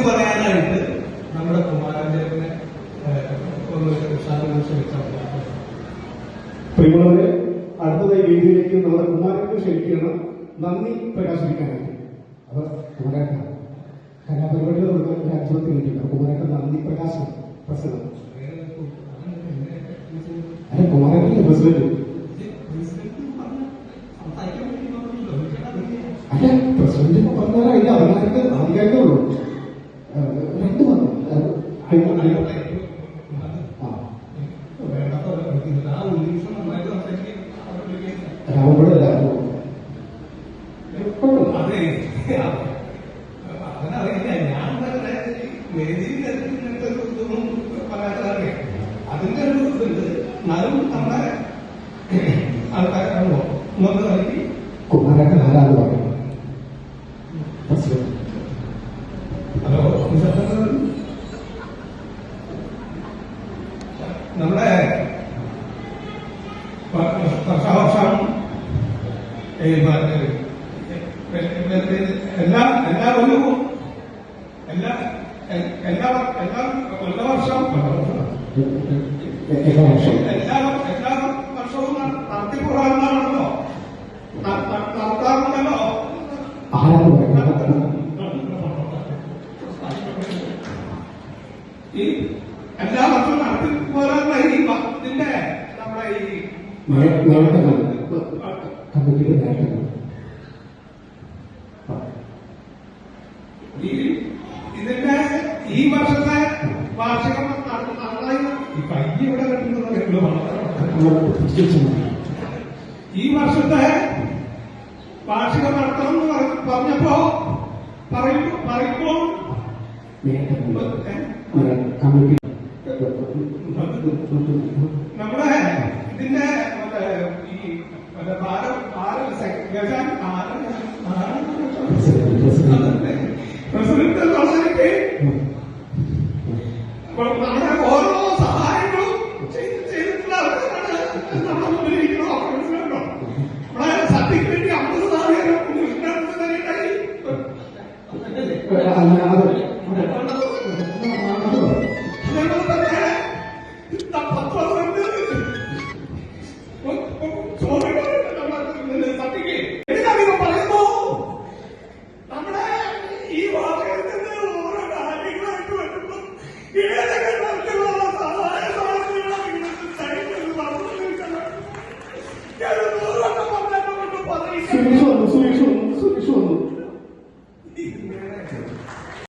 പറയാനായിട്ട് നമ്മുടെ കുമാരനെ ഒന്ന് ക്ഷണിച്ചാൽ. പ്രിയമുള്ളവരെ, അടുത്തതായി വേദിയിലേക്ക് നമ്മുടെ കുമാരനെ ക്ഷണിക്കണം നന്ദി പ്രകാശിപ്പിക്കാനായിട്ട്. അവർ കുമാരേട്ട കലാപരിപാടികൾ കൊടുക്കാൻ രാജ്യത്ത് കിട്ടില്ല. കുമാരേട്ട നന്ദി പ്രകാശനം പ്രസിഡന്റ്. അല്ല, കുമാരേട്ടൻ്റെ പ്രസിഡന്റ്. അല്ല, പ്രസിഡന്റ് പറഞ്ഞാൽ അതിന്റെ അധികാരമുള്ളൂ. രണ്ടു വന്നു രാമപുരല്ല. അവനറിയില്ല, ഞാൻ വേദിയിൽ ഇതൊന്നും പറയാതെ അതിന്റെ ഒരു ഇതുണ്ട്. എന്നാലും നമ്മുടെ ആൾക്കാരാണോ ഇങ്ങോട്ട് നൽകി കുമാരേട്ടൻ ആരാന്ന് പറഞ്ഞു. ഹലോ, നമ്മുടെ വർഷാവർഷം എല്ലാ കൊല്ലവും എല്ലാ വർഷവും നടത്തിപ്പോകാറുണ്ടല്ലോ നടത്താറുണ്ടല്ലോ. ഈ എല്ലാ വർഷവും നടത്തിപ്പോരാറുള്ള ഇതിന്റെ നമ്മുടെ ഇതിന്റെ ഈ വർഷത്തെ വാർഷികം ഈ കയ്യ ഇവിടെ കിട്ടുന്നത് ഈ വർഷത്തെ വാർഷികം നടത്തണം എന്ന് പറഞ്ഞപ്പോ പറയുമ്പോൾ നമ്മുടെ ഇതിന്റെ ഈ പ്രസിഡന്റ് വളരെ നമ്മുടെ ഓരോ സഹായങ്ങളും ചെയ്തിട്ടുള്ള ആൾക്കാരാണ് നമ്മുടെ മുന്നിലിരിക്കണോ. മനസ്സിലുണ്ടോ? നമ്മളെ സദ്യക്ക് വേണ്ടി 50 സാധനം